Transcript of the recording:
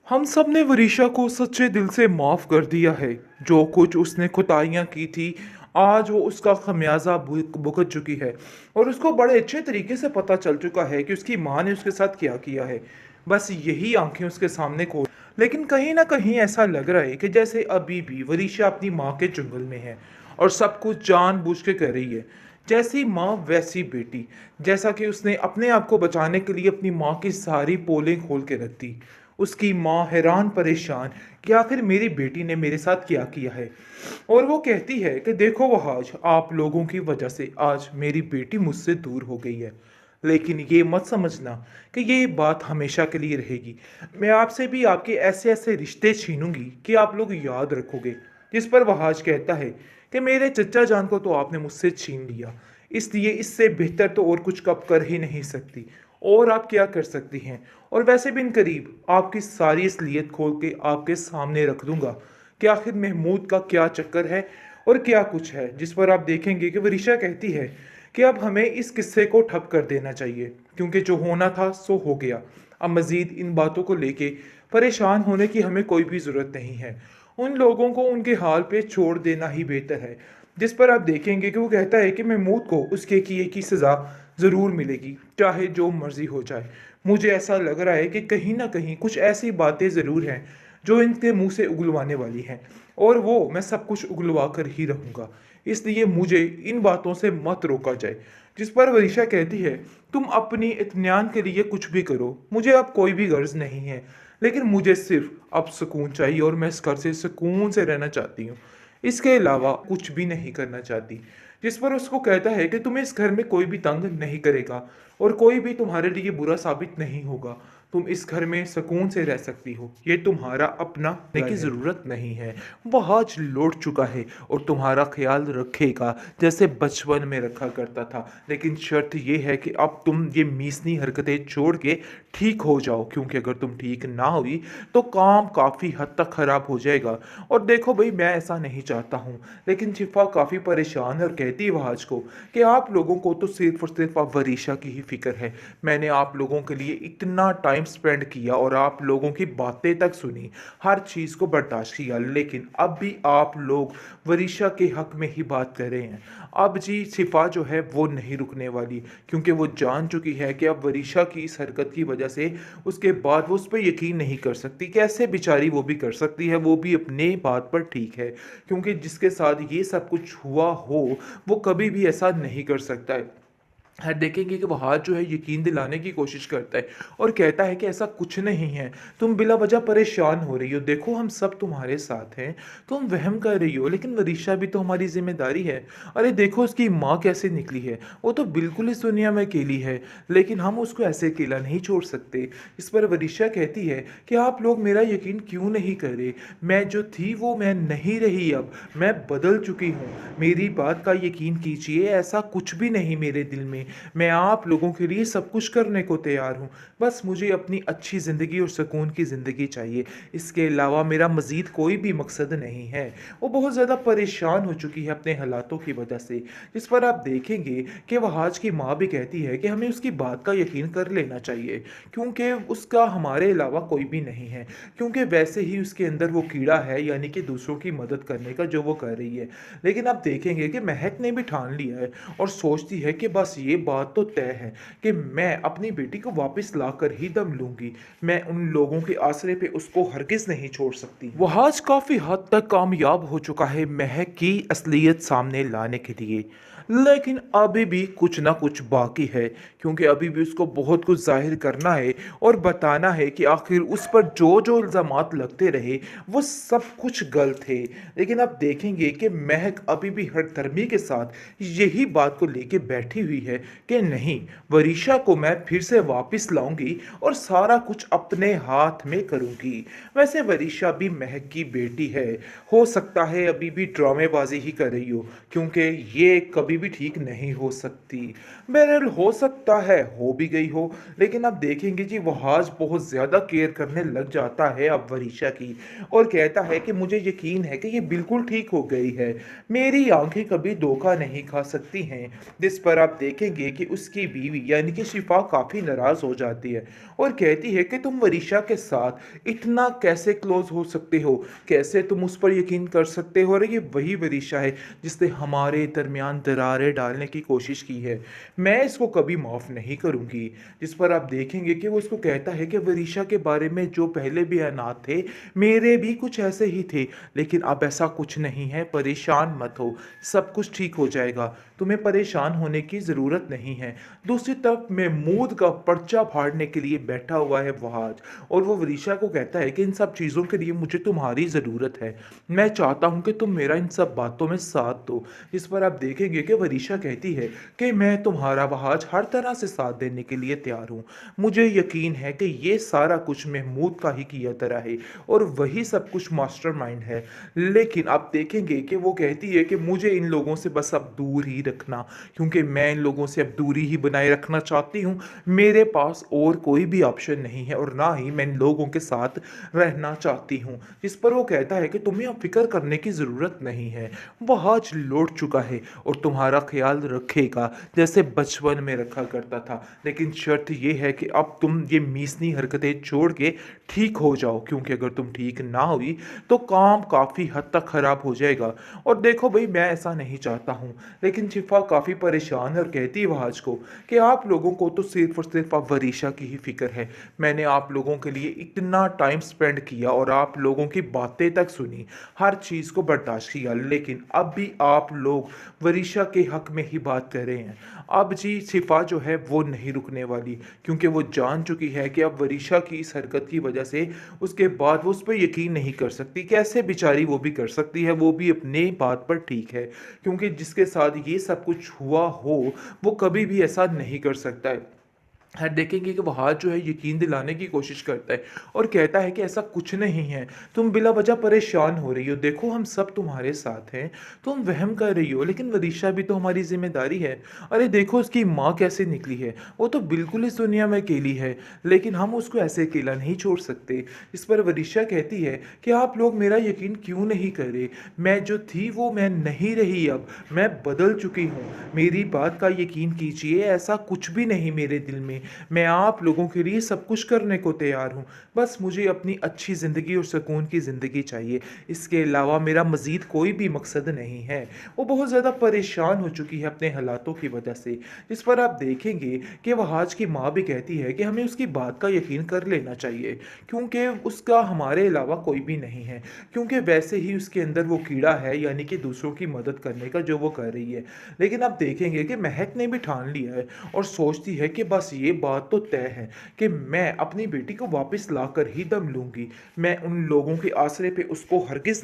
हम सब ने वरीशा को सच्चे दिल से माफ़ कर दिया है। जो कुछ उसने खुताइयाँ की थी, आज वो उसका खमियाजा भुगत चुकी है। और उसको बड़े अच्छे तरीके से पता चल चुका है कि उसकी माँ ने उसके साथ क्या किया है। बस यही आंखें उसके सामने खोल। लेकिन कहीं ना कहीं ऐसा लग रहा है कि जैसे अभी भी वरीशा अपनी माँ के चंगुल में है और सब कुछ जानबूझ के कर रही है। जैसी माँ वैसी बेटी। जैसा कि उसने अपने आप को बचाने के लिए अपनी माँ की सारी पोलें खोल के रख दी। उसकी माँ हैरान परेशान कि आखिर मेरी बेटी ने मेरे साथ क्या किया है। और वो कहती है कि देखो वह आज आप लोगों की वजह से आज मेरी बेटी मुझसे दूर हो गई है। लेकिन ये मत समझना कि ये बात हमेशा के लिए रहेगी। मैं आपसे भी आपके ऐसे ऐसे रिश्ते छीनूंगी कि आप लोग याद रखोगे। जिस पर वह आज कहता है कि मेरे चचा जान को तो आपने मुझसे छीन लिया, इसलिए इससे बेहतर तो और कुछ कब कर ही नहीं सकती। और आप क्या कर सकती हैं। और वैसे भी इन करीब आपकी सारी असलियत खोल के आपके सामने रख दूंगा कि आखिर महमूद का क्या चक्कर है और क्या कुछ है। जिस पर आप देखेंगे कि वरिशा कहती है कि अब हमें इस किस्से को ठप कर देना चाहिए, क्योंकि जो होना था सो हो गया। अब मज़ीद इन बातों को लेके परेशान होने की हमें कोई भी ज़रूरत नहीं है। उन लोगों को उनके हाल पे छोड़ देना ही बेहतर है। जिस पर आप देखेंगे कि वो कहता है कि महमूद को उसके किए की सज़ा ज़रूर मिलेगी, चाहे जो मर्ज़ी हो जाए। मुझे ऐसा लग रहा है कि कहीं ना कहीं कुछ ऐसी बातें ज़रूर हैं जो इनके मुंह से उगलवाने वाली हैं, और वो मैं सब कुछ उगलवा कर ही रहूँगा। इसलिए मुझे इन बातों से मत रोका जाए। जिस पर वरिशा कहती है, तुम अपनी इत्मीनान के लिए कुछ भी करो, मुझे अब कोई भी गर्ज नहीं है। लेकिन मुझे सिर्फ अब सुकून चाहिए और मैं इस घर से सुकून से रहना चाहती हूँ। इसके अलावा कुछ भी नहीं करना चाहती। जिस पर उसको कहता है कि तुम्हें इस घर में कोई भी तंग नहीं करेगा और कोई भी तुम्हारे लिए बुरा साबित नहीं होगा। तुम इस घर में सुकून से रह सकती हो, ये तुम्हारा अपना होने की ज़रूरत नहीं है। वह आज लौट चुका है और तुम्हारा ख्याल रखेगा जैसे बचपन में रखा करता था। लेकिन शर्त ये है कि अब तुम ये मीसनी हरकतें छोड़ के ठीक हो जाओ, क्योंकि अगर तुम ठीक ना हुई तो काम काफ़ी हद तक ख़राब हो जाएगा। और देखो भाई, मैं ऐसा नहीं चाहता हूँ। लेकिन शिफा काफ़ी परेशान है और कहती है वहाज को कि आप लोगों को तो सिर्फ और सिर्फ आप वरीशा की ही फिक्र है। मैंने आप लोगों के लिए इतना टाइम स्पेंड किया और आप लोगों की बातें तक सुनी, हर चीज़ को बर्दाश्त किया, लेकिन अब भी आप लोग वरीशा के हक में ही बात कर रहे हैं। अब जी शिफा जो है वो नहीं रुकने वाली, क्योंकि वो जान चुकी है कि अब वरीशा की इस हरकत की वजह से उसके बाद वो उस पर यकीन नहीं कर सकती। कैसे बेचारी वो भी कर सकती है, वो भी अपने बात पर ठीक है, क्योंकि जिसके साथ ये सब कुछ हुआ हो वो कभी भी ऐसा नहीं कर सकता है। है देखेंगे कि वो हाथ जो है यकीन दिलाने की कोशिश करता है और कहता है कि ऐसा कुछ नहीं है, तुम बिला वजह परेशान हो रही हो, देखो हम सब तुम्हारे साथ हैं, तुम वहम कर रही हो, लेकिन वरीशा भी तो हमारी जिम्मेदारी है। अरे देखो उसकी माँ कैसे निकली है, वो तो बिल्कुल इस दुनिया में अकेली है, लेकिन हम उसको ऐसे अकेला नहीं छोड़ सकते। इस पर वरीशा कहती है कि आप लोग मेरा यकीन क्यों नहीं कर रहे। मैं जो थी वो मैं नहीं रही, अब मैं बदल चुकी हूँ। मेरी बात का यकीन कीजिए, ऐसा कुछ भी नहीं मेरे दिल में। मैं आप लोगों के लिए सब कुछ करने को तैयार हूँ। बस मुझे अपनी अच्छी ज़िंदगी और सुकून की ज़िंदगी चाहिए, इसके अलावा मेरा मज़ीद कोई भी मकसद नहीं है। वो बहुत ज़्यादा परेशान हो चुकी है अपने हालातों की वजह से। जिस पर आप देखेंगे कि वहाज की माँ भी कहती है कि हमें उसकी बात का यकीन कर लेना चाहिए, क्योंकि उसका हमारे अलावा कोई भी नहीं है। क्योंकि वैसे ही उसके अंदर वो कीड़ा है, यानी कि दूसरों की मदद करने का, जो वो कर रही है। लेकिन आप देखेंगे कि महक ने भी ठान लिया है और सोचती है कि बस ये बात तो तय है कि मैं अपनी बेटी को वापस लाकर ही दम लूंगी। मैं उन लोगों के आसरे पे उसको हरगिज नहीं छोड़ सकती। वह आज काफी हद तक कामयाब हो चुका है महक की असलियत सामने लाने के लिए, लेकिन अभी भी कुछ ना कुछ बाकी है, क्योंकि अभी भी उसको बहुत कुछ जाहिर करना है और बताना है कि आखिर उस पर जो जो इल्ज़ामात लगते रहे वो सब कुछ गलत थे। लेकिन आप देखेंगे कि महक अभी भी हरदर्मी के साथ यही बात को लेके बैठी हुई है कि नहीं, वरीशा को मैं फिर से वापस लाऊंगी और सारा कुछ अपने हाथ में करूंगी। वैसे वरीशा भी महक की बेटी है, हो सकता है अभी भी ड्रामेबाजी ही कर रही हो, क्योंकि ये कभी भी ठीक नहीं हो सकती। बहरहाल हो सकता है हो भी गई हो, लेकिन अब देखेंगे जी वहाज बहुत ज़्यादा केयर करने लग जाता है अब वरीशा की, और कहता है कि मुझे यकीन है कि ये बिल्कुल ठीक हो गई है, मेरी आंखें कभी धोखा नहीं खा सकती हैं। जिस पर आप देखेंगे देखेंगे कि उसकी बीवी यानी कि शिफा काफ़ी नाराज़ हो जाती है और कहती है कि तुम वरीशा के साथ इतना कैसे क्लोज़ हो सकते हो? कैसे तुम उस पर यकीन कर सकते हो? और ये वही वरीशा है जिसने हमारे दरमियान दरारें डालने की कोशिश की है। मैं इसको कभी माफ़ नहीं करूँगी। जिस पर आप देखेंगे कि वो उसको कहता है कि वरीशा के बारे में जो पहले बयानात थे, मेरे भी कुछ ऐसे ही थे, लेकिन अब ऐसा कुछ नहीं है, परेशान मत हो, सब कुछ ठीक हो जाएगा, तुम्हें परेशान होने की ज़रूरत नहीं है। दूसरी तरफ महमूद का पर्चा फाड़ने के लिए बैठा हुआ है वहाज और वो वरीशा को कहता है कि इन सब चीज़ों के लिए मुझे तुम्हारी ज़रूरत है। मैं चाहता हूँ कि तुम मेरा इन सब बातों में साथ दो। इस पर आप देखेंगे कि वरीशा कहती है कि मैं तुम्हारा वहाज हर तरह से साथ देने के लिए तैयार हूँ। मुझे यकीन है कि ये सारा कुछ महमूद का ही किया धरा है और वही सब कुछ मास्टरमाइंड है। लेकिन आप देखेंगे कि वो कहती है कि मुझे इन लोगों से बस अब दूर ही रखना, क्योंकि मैं इन लोगों से अब दूरी ही बनाए रखना चाहती हूँ। मेरे पास और कोई भी ऑप्शन नहीं है और ना ही मैं इन लोगों के साथ रहना चाहती हूँ। इस पर वो कहता है कि तुम्हें अब फ़िक्र करने की ज़रूरत नहीं है। वो आज लौट चुका है और तुम्हारा ख़्याल रखेगा जैसे बचपन में रखा करता था। लेकिन शर्त ये है कि अब तुम ये मीसनी हरकतें छोड़ के ठीक हो जाओ, क्योंकि अगर तुम ठीक ना हुई तो काम काफ़ी हद तक ख़राब हो जाएगा। और देखो भई, मैं ऐसा नहीं चाहता हूँ। लेकिन शिफ़ा काफ़ी परेशान है और कहती है वहाज को कि आप लोगों को तो सिर्फ़ और सिर्फ़ अब वरीशा की ही फ़िक्र है। मैंने आप लोगों के लिए इतना टाइम स्पेंड किया और आप लोगों की बातें तक सुनी, हर चीज़ को बर्दाश्त किया, लेकिन अब भी आप लोग वरीशा के हक़ में ही बात कर रहे हैं। अब जी शिफ़ा जो है वो नहीं रुकने वाली, क्योंकि वो जान चुकी है कि अब वरीशा की इस हरकत की वजह से उसके बाद वो उस पे यकीन नहीं कर सकती। कैसे बेचारी वो भी कर सकती है, वो भी अपनी बात पर ठीक है, क्योंकि जिसके साथ ये सब कुछ हुआ हो, वो कभी भी ऐसा नहीं कर सकता है। है देखेंगे कि वहाज जो है यकीन दिलाने की कोशिश करता है और कहता है कि ऐसा कुछ नहीं है, तुम बिला वजह परेशान हो रही हो, देखो हम सब तुम्हारे साथ हैं, तुम वहम कर रही हो, लेकिन वरीशा भी तो हमारी जिम्मेदारी है। अरे देखो उसकी माँ कैसे निकली है, वो तो बिल्कुल इस दुनिया में अकेली है, लेकिन हम उसको ऐसे अकेला नहीं छोड़ सकते। इस पर वरीशा कहती है कि आप लोग मेरा यकीन क्यों नहीं कर रहे, मैं जो थी वो मैं नहीं रही, अब मैं बदल चुकी हूँ, मेरी बात का यकीन कीजिए, ऐसा कुछ भी नहीं मेरे दिल में। मैं आप लोगों के लिए सब कुछ करने को तैयार हूँ। बस मुझे अपनी अच्छी ज़िंदगी और सुकून की ज़िंदगी चाहिए। इसके अलावा मेरा मज़ीद कोई भी मकसद नहीं है। वो बहुत ज़्यादा परेशान हो चुकी है अपने हालातों की वजह से। जिस पर आप देखेंगे कि वहाज की माँ भी कहती है कि हमें उसकी बात का यकीन कर लेना चाहिए, क्योंकि उसका हमारे अलावा कोई भी नहीं है। क्योंकि वैसे ही उसके अंदर वो कीड़ा है, यानी कि दूसरों की मदद करने का, जो वो कर रही है। लेकिन आप देखेंगे कि महक ने भी ठान लिया है और सोचती है कि बस ये बात तो तय है कि मैं अपनी बेटी को वापस लाकर ही दम लूँगी। मैं उन लोगों के आसरे पे उसको हरगिज़